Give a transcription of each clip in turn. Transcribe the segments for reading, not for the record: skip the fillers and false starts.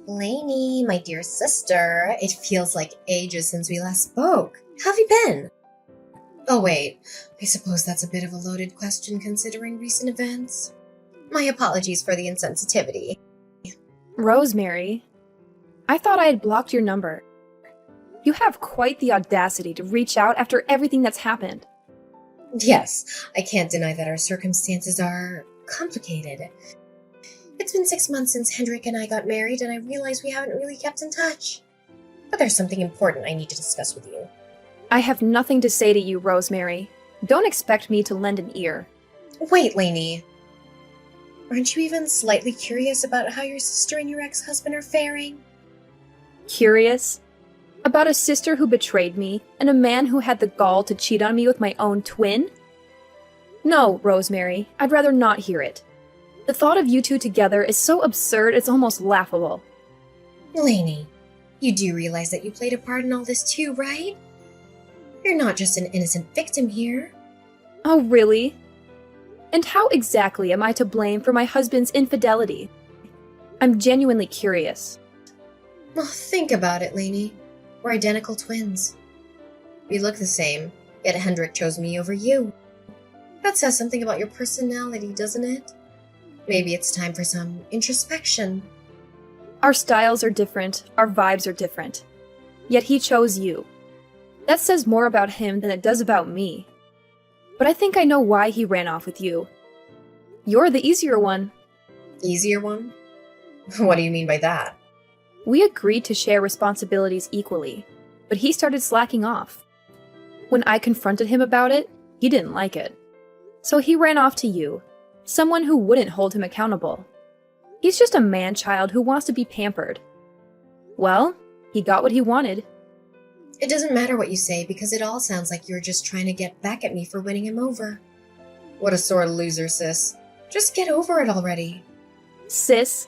Lainey, my dear sister, it feels like ages since we last spoke. How have you been? Oh, wait, I suppose that's a bit of a loaded question considering recent events. My apologies for the insensitivity. Rosemary, I thought I had blocked your number. You have quite the audacity to reach out after everything that's happened. Yes, I can't deny that our circumstances are complicated. It's been 6 months since Hendrik and I got married, and I realize we haven't really kept in touch. But there's something important I need to discuss with you. I have nothing to say to you, Rosemary. Don't expect me to lend an ear. Wait, Lainey. Aren't you even slightly curious about how your sister and your ex-husband are faring? Curious? About a sister who betrayed me, and a man who had the gall to cheat on me with my own twin? No, Rosemary, I'd rather not hear it. The thought of you two together is so absurd it's almost laughable. Lainey, you do realize that you played a part in all this too, right? You're not just an innocent victim here. Oh, really? And how exactly am I to blame for my husband's infidelity? I'm genuinely curious. Well, think about it, Lainey. We're identical twins. We look the same, yet Hendrik chose me over you. That says something about your personality, doesn't it? Maybe it's time for some introspection. Our styles are different, our vibes are different. Yet he chose you. That says more about him than it does about me. But I think I know why he ran off with you. You're the easier one. Easier one? What do you mean by that? We agreed to share responsibilities equally, but he started slacking off. When I confronted him about it, he didn't like it. So he ran off to you, someone who wouldn't hold him accountable. He's just a man-child who wants to be pampered. Well, he got what he wanted. It doesn't matter what you say because it all sounds like you're just trying to get back at me for winning him over. What a sore loser, sis. Just get over it already. Sis,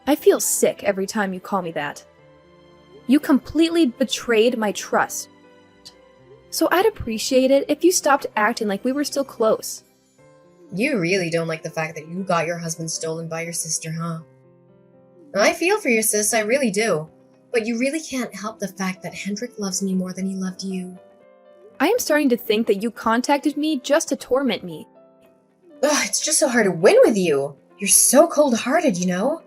I feel sick every time you call me that. You completely betrayed my trust. So I'd appreciate it if you stopped acting like we were still close. You really don't like the fact that you got your husband stolen by your sister, huh? I feel for your sis, I really do. But you really can't help the fact that Hendrik loves me more than he loved you. I am starting to think that you contacted me just to torment me. Ugh, it's just so hard to win with you. You're so cold-hearted, you know?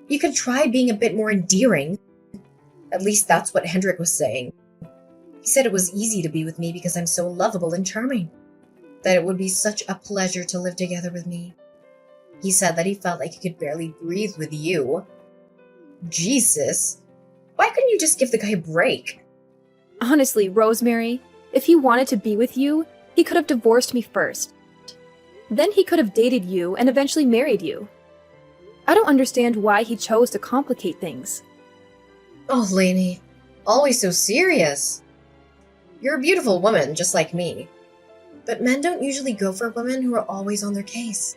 You could try being a bit more endearing. At least that's what Hendrik was saying. He said it was easy to be with me because I'm so lovable and charming. That it would be such a pleasure to live together with me. He said that he felt like he could barely breathe with you. Jesus. Why couldn't you just give the guy a break? Honestly, Rosemary, if he wanted to be with you, he could have divorced me first. Then he could have dated you and eventually married you. I don't understand why he chose to complicate things. Oh, Lainey, always so serious. You're a beautiful woman, just like me. But men don't usually go for women who are always on their case.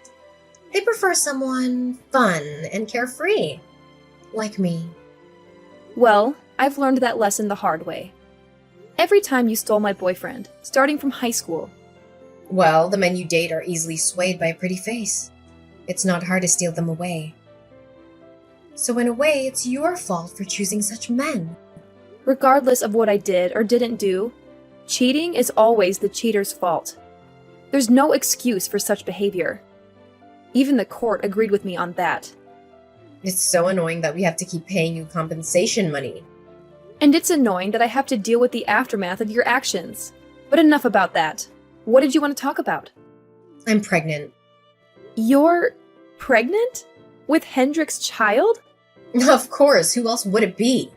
They prefer someone fun and carefree, like me. Well, I've learned that lesson the hard way. Every time you stole my boyfriend, starting from high school. Well, the men you date are easily swayed by a pretty face. It's not hard to steal them away. So in a way, it's your fault for choosing such men. Regardless of what I did or didn't do, cheating is always the cheater's fault. There's no excuse for such behavior. Even the court agreed with me on that. It's so annoying that we have to keep paying you compensation money. And it's annoying that I have to deal with the aftermath of your actions. But enough about that. What did you want to talk about? I'm pregnant. You're pregnant? With Hendrik's child? Of course, who else would it be?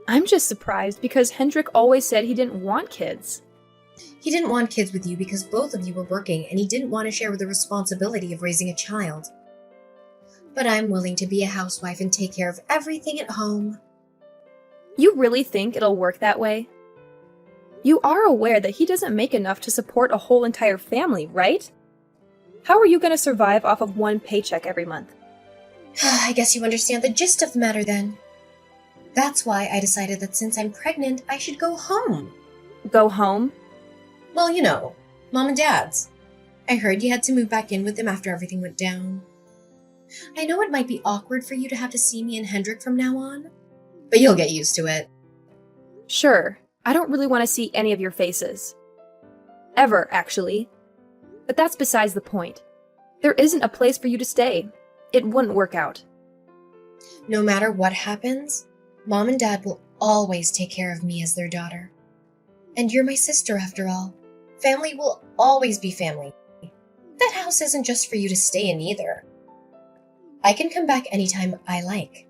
I'm just surprised because Hendrik always said he didn't want kids. He didn't want kids with you because both of you were working and he didn't want to share the responsibility of raising a child. But I'm willing to be a housewife and take care of everything at home. You really think it'll work that way? You are aware that he doesn't make enough to support a whole entire family, right? How are you going to survive off of one paycheck every month? I guess you understand the gist of the matter then. That's why I decided that since I'm pregnant, I should go home. Go home? Well, you know, Mom and Dad's. I heard you had to move back in with them after everything went down. I know it might be awkward for you to have to see me and Hendrik from now on, but you'll get used to it. Sure, I don't really want to see any of your faces. Ever, actually. But that's besides the point. There isn't a place for you to stay. It wouldn't work out. No matter what happens, Mom and Dad will always take care of me as their daughter. And you're my sister, after all. Family will always be family. That house isn't just for you to stay in either. I can come back anytime I like.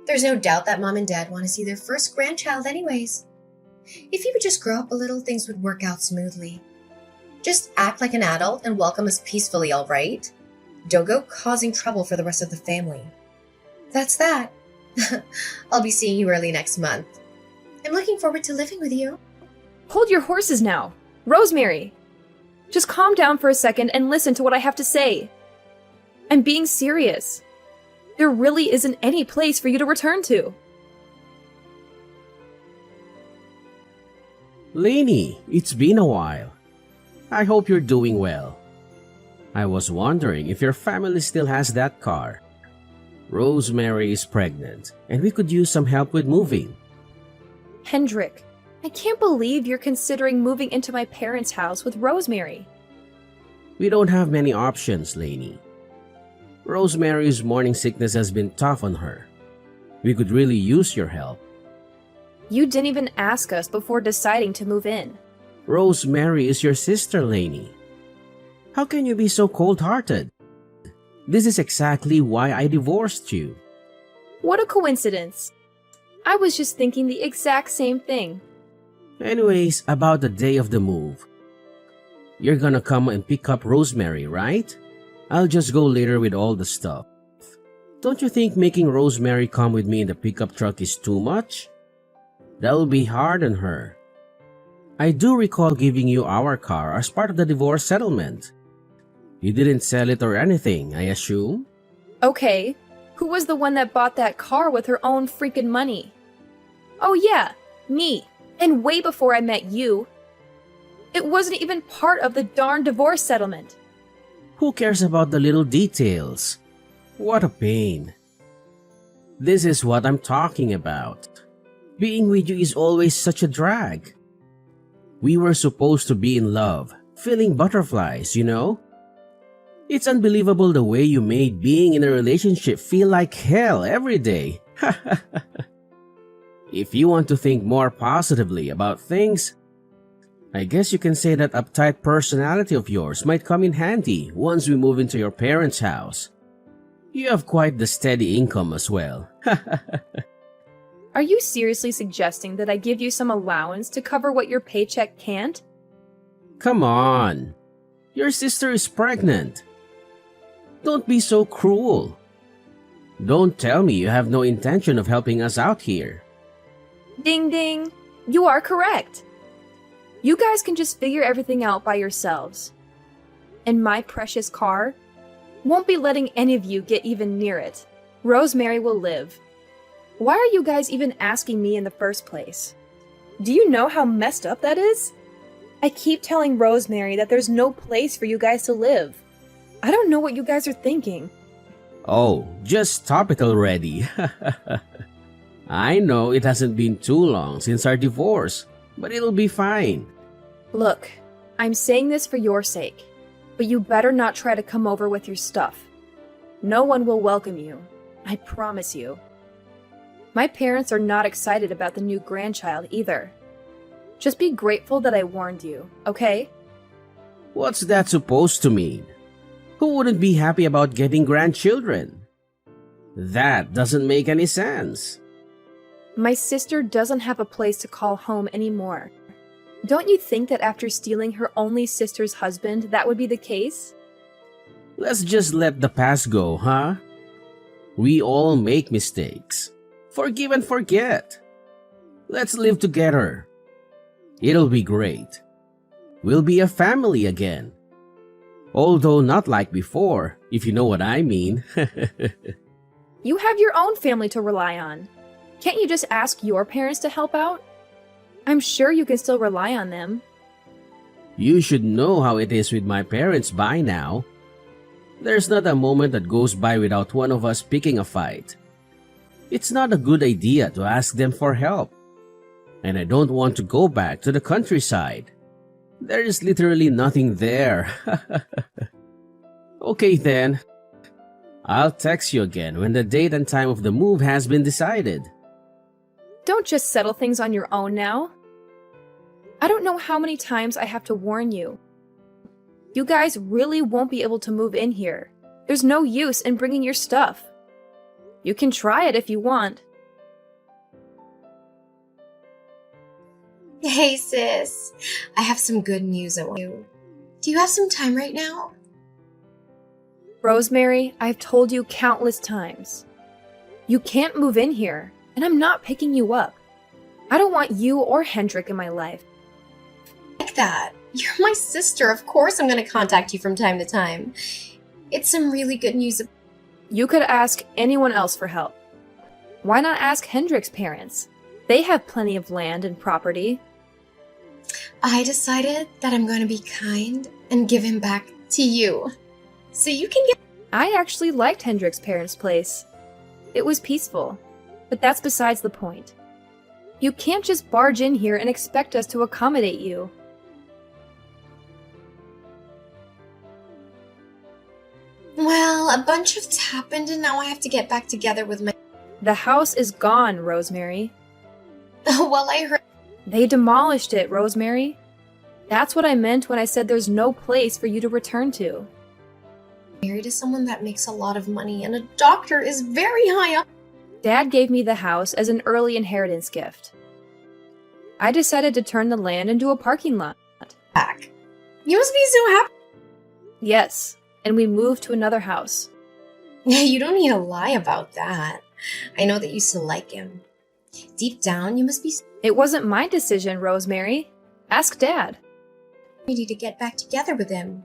There's no doubt that Mom and Dad want to see their first grandchild anyways. If you would just grow up a little, things would work out smoothly. Just act like an adult and welcome us peacefully, all right? Don't go causing trouble for the rest of the family. That's that. I'll be seeing you early next month. I'm looking forward to living with you. Hold your horses now. Rosemary! Just calm down for a second and listen to what I have to say. I'm being serious. There really isn't any place for you to return to. Lainey, it's been a while. I hope you're doing well. I was wondering if your family still has that car. Rosemary is pregnant, and we could use some help with moving. Hendrik, I can't believe you're considering moving into my parents' house with Rosemary. We don't have many options, Lainey. Rosemary's morning sickness has been tough on her. We could really use your help. You didn't even ask us before deciding to move in. Rosemary is your sister, Lainey. How can you be so cold-hearted? This is exactly why I divorced you. What a coincidence. I was just thinking the exact same thing. Anyways, about the day of the move. You're gonna come and pick up Rosemary, right? I'll just go later with all the stuff. Don't you think making Rosemary come with me in the pickup truck is too much? That'll be hard on her. I do recall giving you our car as part of the divorce settlement. You didn't sell it or anything, I assume? Okay, who was the one that bought that car with her own freaking money? Oh yeah, me. And way before I met you. It wasn't even part of the darn divorce settlement. Who cares about the little details? What a pain. This is what I'm talking about. Being with you is always such a drag. We were supposed to be in love, feeling butterflies, you know? It's unbelievable the way you made being in a relationship feel like hell every day. If you want to think more positively about things, I guess you can say that uptight personality of yours might come in handy once we move into your parents' house. You have quite the steady income as well. Are you seriously suggesting that I give you some allowance to cover what your paycheck can't? Come on. Your sister is pregnant. Don't be so cruel. Don't tell me you have no intention of helping us out here. Ding ding, you are correct. You guys can just figure everything out by yourselves. And my precious car won't be letting any of you get even near it. Rosemary will live. Why are you guys even asking me in the first place? Do you know how messed up that is? I keep telling Rosemary that there's no place for you guys to live. I don't know what you guys are thinking. Oh, just stop it already. I know it hasn't been too long since our divorce, but it'll be fine. Look, I'm saying this for your sake, but you better not try to come over with your stuff. No one will welcome you. I promise you. My parents are not excited about the new grandchild either. Just be grateful that I warned you, okay? What's that supposed to mean? Who wouldn't be happy about getting grandchildren? That doesn't make any sense. My sister doesn't have a place to call home anymore. Don't you think that after stealing her only sister's husband, that would be the case? Let's just let the past go, huh? We all make mistakes. Forgive and forget. Let's live together. It'll be great. We'll be a family again. Although not like before, if you know what I mean. You have your own family to rely on. Can't you just ask your parents to help out? I'm sure you can still rely on them. You should know how it is with my parents by now. There's not a moment that goes by without one of us picking a fight. It's not a good idea to ask them for help. And I don't want to go back to the countryside. There is literally nothing there. Okay then. I'll text you again when the date and time of the move has been decided. Don't just settle things on your own now. I don't know how many times I have to warn you. You guys really won't be able to move in here. There's no use in bringing your stuff. You can try it if you want. Hey sis, I have some good news I want you. Do you have some time right now? Rosemary, I've told you countless times. You can't move in here, and I'm not picking you up. I don't want you or Hendrik in my life. Like that. You're my sister. Of course I'm going to contact you from time to time. It's some really good news. You could ask anyone else for help. Why not ask Hendrik's parents? They have plenty of land and property. I decided that I'm going to be kind and give him back to you. So you can get... I actually liked Hendrik's parents' place. It was peaceful, but that's besides the point. You can't just barge in here and expect us to accommodate you. Well, a bunch of it's happened and now I have to get back together with my... The house is gone, Rosemary. Well, I heard... They demolished it, Rosemary. That's what I meant when I said there's no place for you to return to. Married to someone that makes a lot of money and a doctor is very high up. Dad gave me the house as an early inheritance gift. I decided to turn the land into a parking lot. Back. You must be so happy. Yes, and we moved to another house. You don't need to lie about that. I know that you still like him. Deep down, you must be It wasn't my decision, Rosemary. Ask Dad. ready to get back together with him.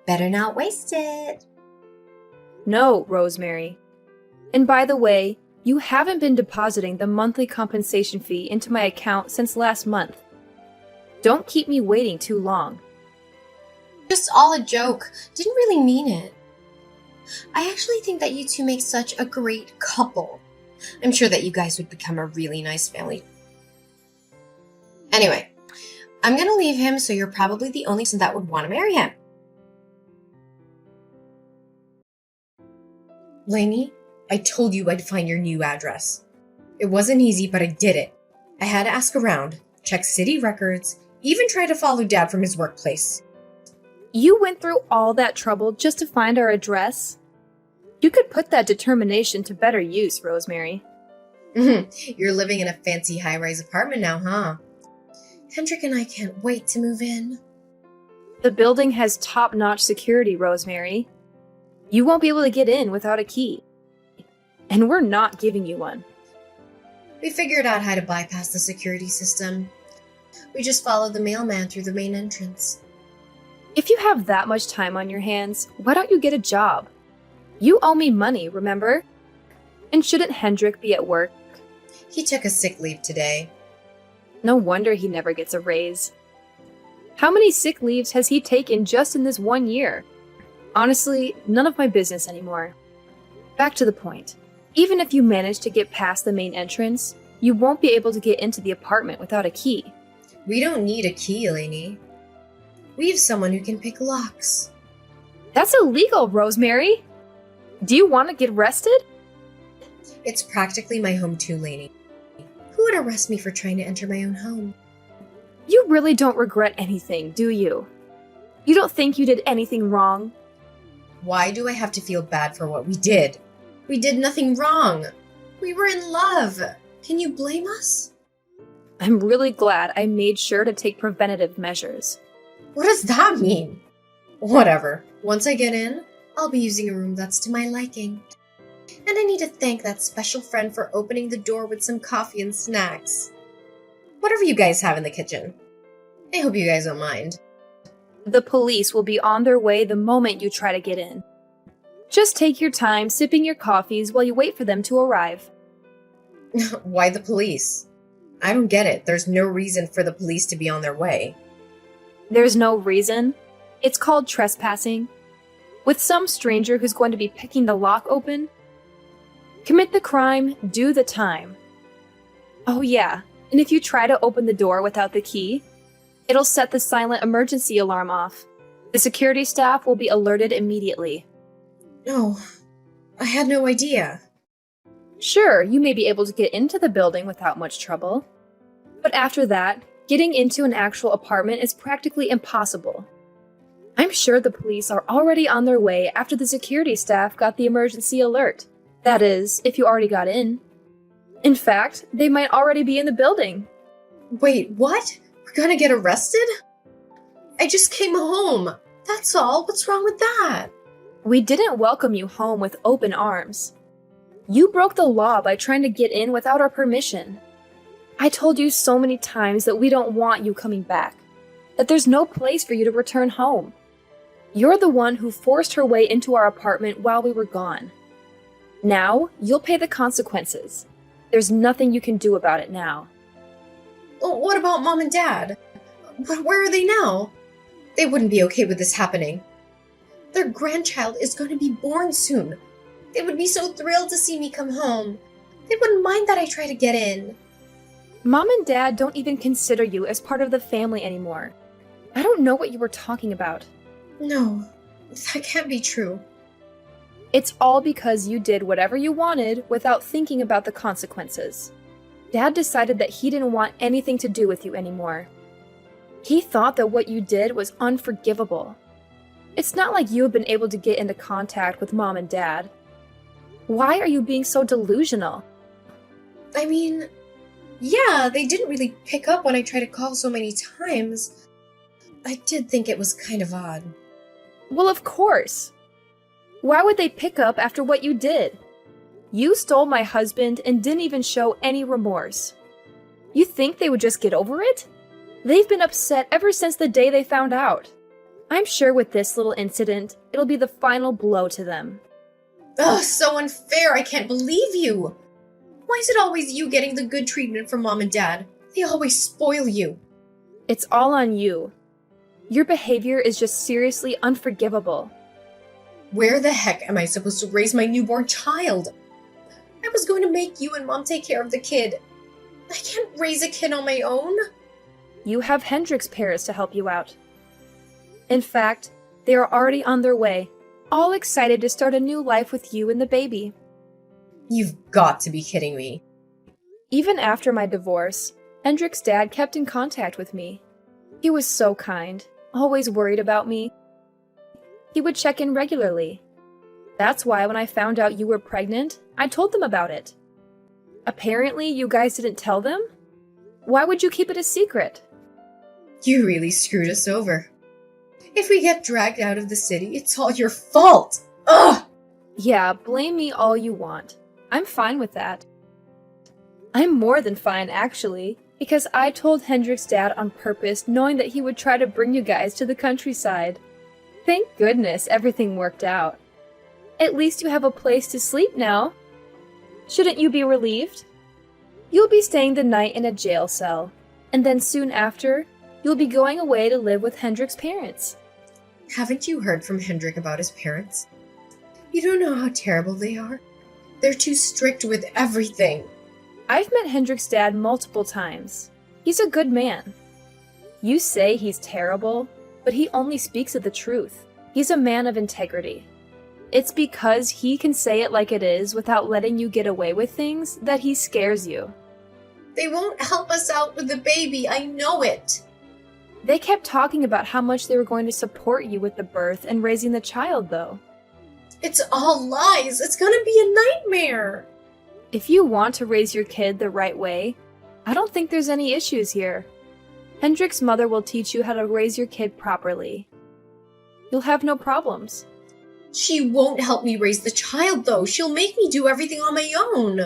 Better not waste it. No, Rosemary. And by the way, you haven't been depositing the monthly compensation fee into my account since last month. Don't keep me waiting too long. Just all a joke. Didn't really mean it. I actually think that you two make such a great couple. I'm sure that you guys would become a really nice family. Anyway, I'm gonna leave him, so you're probably the only person that would want to marry him. Lainey, I told you I'd find your new address. It wasn't easy, but I did it. I had to ask around, check city records, even try to follow Dad from his workplace. You went through all that trouble just to find our address? You could put that determination to better use, Rosemary. You're living in a fancy high-rise apartment now, huh? Hendrik and I can't wait to move in. The building has top-notch security, Rosemary. You won't be able to get in without a key. And we're not giving you one. We figured out how to bypass the security system. We just followed the mailman through the main entrance. If you have that much time on your hands, why don't you get a job? You owe me money, remember? And shouldn't Hendrik be at work? He took a sick leave today. No wonder he never gets a raise. How many sick leaves has he taken just in this 1 year? Honestly, none of my business anymore. Back to the point. Even if you manage to get past the main entrance, you won't be able to get into the apartment without a key. We don't need a key, Lainey. We have someone who can pick locks. That's illegal, Rosemary! Do you want to get arrested? It's practically my home too, Lainey. Who would arrest me for trying to enter my own home? You really don't regret anything, do you? You don't think you did anything wrong? Why do I have to feel bad for what we did? We did nothing wrong. We were in love. Can you blame us? I'm really glad I made sure to take preventative measures. What does that mean? Whatever. Once I get in, I'll be using a room that's to my liking. And I need to thank that special friend for opening the door with some coffee and snacks. Whatever you guys have in the kitchen. I hope you guys don't mind. The police will be on their way the moment you try to get in. Just take your time sipping your coffees while you wait for them to arrive. Why the police? I don't get it. There's no reason for the police to be on their way. There's no reason. It's called trespassing. with some stranger who's going to be picking the lock open? Commit the crime, do the time. Oh yeah, and if you try to open the door without the key, it'll set the silent emergency alarm off. The security staff will be alerted immediately. No, I had no idea. Sure, you may be able to get into the building without much trouble. But after that, getting into an actual apartment is practically impossible. I'm sure the police are already on their way after the security staff got the emergency alert. That is, if you already got in. In fact, they might already be in the building. Wait, what? We're gonna get arrested? I just came home. That's all. What's wrong with that? We didn't welcome you home with open arms. You broke the law by trying to get in without our permission. I told you so many times that we don't want you coming back, that there's no place for you to return home. You're the one who forced her way into our apartment while we were gone. Now, you'll pay the consequences. There's nothing you can do about it now. Well, what about Mom and Dad? Where are they now? They wouldn't be okay with this happening. Their grandchild is going to be born soon. They would be so thrilled to see me come home. They wouldn't mind that I try to get in. Mom and Dad don't even consider you as part of the family anymore. I don't know what you were talking about. No, that can't be true. It's all because you did whatever you wanted without thinking about the consequences. Dad decided that he didn't want anything to do with you anymore. He thought that what you did was unforgivable. It's not like you have been able to get into contact with Mom and Dad. Why are you being so delusional? I mean, yeah, they didn't really pick up when I tried to call so many times. I did think it was kind of odd. Well, of course. Why would they pick up after what you did? You stole my husband and didn't even show any remorse. You think they would just get over it? They've been upset ever since the day they found out. I'm sure with this little incident, it'll be the final blow to them. Ugh, so unfair, I can't believe you! Why is it always you getting the good treatment from Mom and Dad? They always spoil you. It's all on you. Your behavior is just seriously unforgivable. Where the heck am I supposed to raise my newborn child? I was going to make you and Mom take care of the kid. I can't raise a kid on my own. You have Hendrik's parents to help you out. In fact, they are already on their way, all excited to start a new life with you and the baby. You've got to be kidding me. Even after my divorce, Hendrik's dad kept in contact with me. He was so kind, always worried about me. He would check in regularly. That's why when I found out you were pregnant, I told them about it. Apparently, you guys didn't tell them? Why would you keep it a secret? You really screwed us over. If we get dragged out of the city, it's all your fault. Ugh! Yeah, blame me all you want. I'm fine with that. I'm more than fine, actually, because I told Hendrik's dad on purpose, knowing that he would try to bring you guys to the countryside. Thank goodness everything worked out. At least you have a place to sleep now. Shouldn't you be relieved? You'll be staying the night in a jail cell, and then soon after, you'll be going away to live with Hendrik's parents. Haven't you heard from Hendrik about his parents? You don't know how terrible they are. They're too strict with everything. I've met Hendrik's dad multiple times. He's a good man. You say he's terrible, but he only speaks of the truth. He's a man of integrity. It's because he can say it like it is without letting you get away with things that he scares you. They won't help us out with the baby, I know it. They kept talking about how much they were going to support you with the birth and raising the child, though. It's all lies. It's gonna be a nightmare. If you want to raise your kid the right way, I don't think there's any issues here. Hendrik's mother will teach you how to raise your kid properly. You'll have no problems. She won't help me raise the child, though. She'll make me do everything on my own.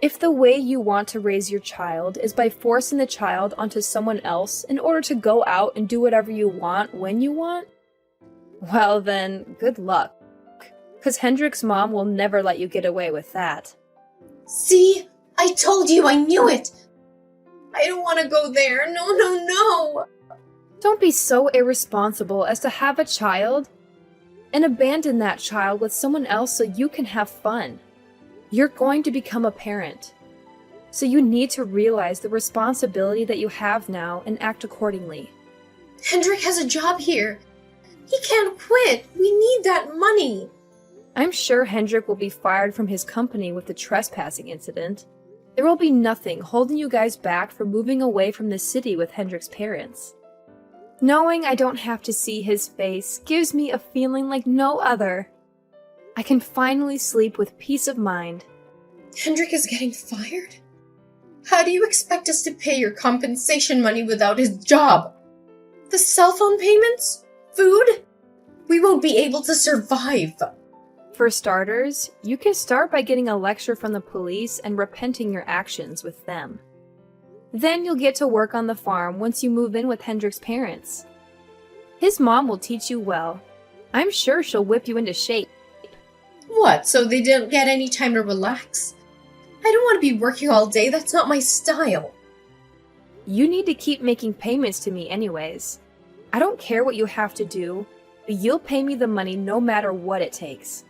If the way you want to raise your child is by forcing the child onto someone else in order to go out and do whatever you want when you want, well then, good luck. Because Hendrik's mom will never let you get away with that. See? I told you, I knew it. I don't want to go there. No, no, no. Don't be so irresponsible as to have a child. and abandon that child with someone else so you can have fun. You're going to become a parent. So you need to realize the responsibility that you have now and act accordingly. Hendrik has a job here. He can't quit. We need that money. I'm sure Hendrik will be fired from his company with the trespassing incident. There will be nothing holding you guys back from moving away from the city with Hendrik's parents. Knowing I don't have to see his face gives me a feeling like no other. I can finally sleep with peace of mind. Hendrik is getting fired? How do you expect us to pay your compensation money without his job? The cell phone payments? Food? We won't be able to survive. For starters, you can start by getting a lecture from the police and repenting your actions with them. Then you'll get to work on the farm once you move in with Hendrik's parents. His mom will teach you well. I'm sure she'll whip you into shape. What, so they don't get any time to relax? I don't want to be working all day, that's not my style. You need to keep making payments to me anyways. I don't care what you have to do, but you'll pay me the money no matter what it takes.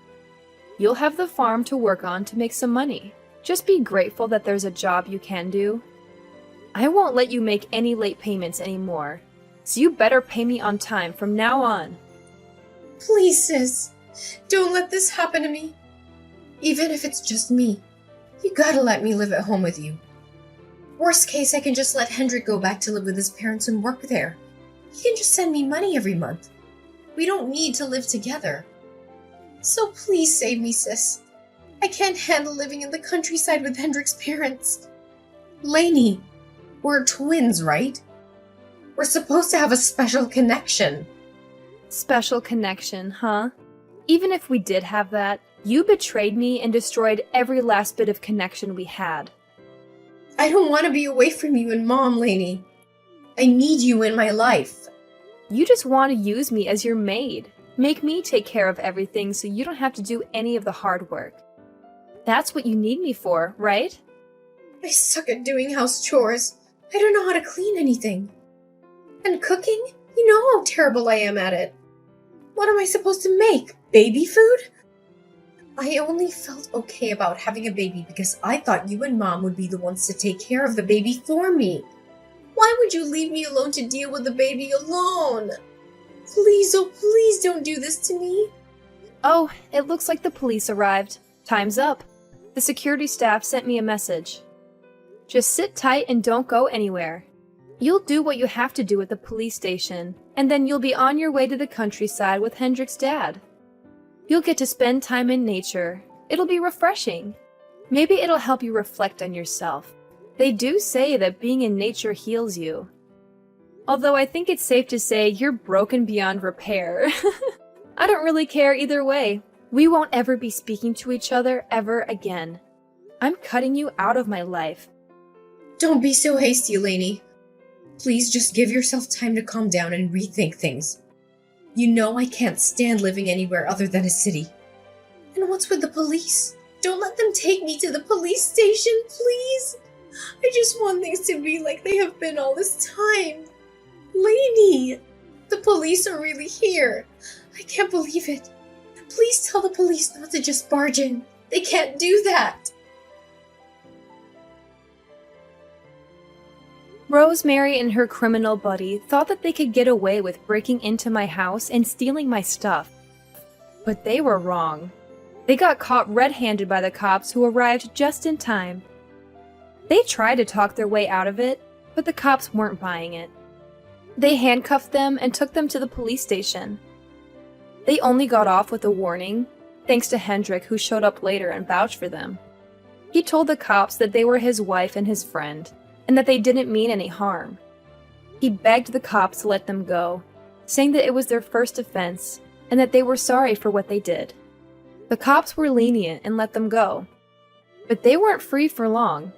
You'll have the farm to work on to make some money. Just be grateful that there's a job you can do. I won't let you make any late payments anymore, so you better pay me on time from now on. Please, sis, don't let this happen to me. Even if it's just me, you gotta let me live at home with you. Worst case, I can just let Hendrik go back to live with his parents and work there. He can just send me money every month. We don't need to live together. So please save me, sis. I can't handle living in the countryside with Hendrik's parents. Lainey, we're twins, right? We're supposed to have a special connection. Special connection, huh? Even if we did have that, you betrayed me and destroyed every last bit of connection we had. I don't want to be away from you and Mom, Lainey. I need you in my life. You just want to use me as your maid. Make me take care of everything so you don't have to do any of the hard work. That's what you need me for, right? I suck at doing house chores. I don't know how to clean anything. And cooking? You know how terrible I am at it. What am I supposed to make? Baby food? I only felt okay about having a baby because I thought you and Mom would be the ones to take care of the baby for me. Why would you leave me alone to deal with the baby alone? Please, oh please don't do this to me. Oh, it looks like the police arrived. Time's up. The security staff sent me a message. Just sit tight and don't go anywhere. You'll do what you have to do at the police station, and then you'll be on your way to the countryside with Hendrik's dad. You'll get to spend time in nature. It'll be refreshing. Maybe it'll help you reflect on yourself. They do say that being in nature heals you. Although I think it's safe to say you're broken beyond repair. I don't really care either way. We won't ever be speaking to each other ever again. I'm cutting you out of my life. Don't be so hasty, Lainey. Please just give yourself time to calm down and rethink things. You know I can't stand living anywhere other than a city. And what's with the police? Don't let them take me to the police station, please. I just want things to be like they have been all this time. Lainey, the police are really here. I can't believe it. Please tell the police not to just barge in. They can't do that. Rosemary and her criminal buddy thought that they could get away with breaking into my house and stealing my stuff. But they were wrong. They got caught red-handed by the cops who arrived just in time. They tried to talk their way out of it, but the cops weren't buying it. They handcuffed them and took them to the police station. They only got off with a warning, thanks to Hendrik, who showed up later and vouched for them. He told the cops that they were his wife and his friend, and that they didn't mean any harm. He begged the cops to let them go, saying that it was their first offense and that they were sorry for what they did. The cops were lenient and let them go, but they weren't free for long.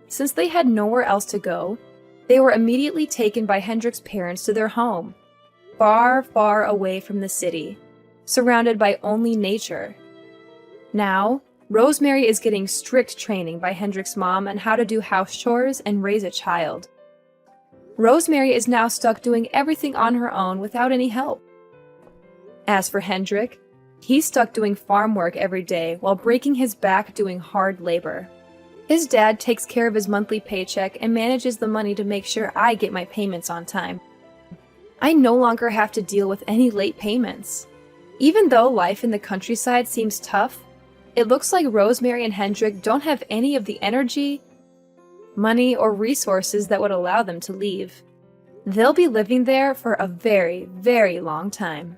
Since they had nowhere else to go, they were immediately taken by Hendrik's parents to their home, far, far away from the city, surrounded by only nature. Now, Rosemary is getting strict training by Hendrik's mom on how to do house chores and raise a child. Rosemary is now stuck doing everything on her own without any help. As for Hendrik, he's stuck doing farm work every day while breaking his back doing hard labor. His dad takes care of his monthly paycheck and manages the money to make sure I get my payments on time. I no longer have to deal with any late payments. Even though life in the countryside seems tough, it looks like Rosemary and Hendrik don't have any of the energy, money, or resources that would allow them to leave. They'll be living there for a very, very long time.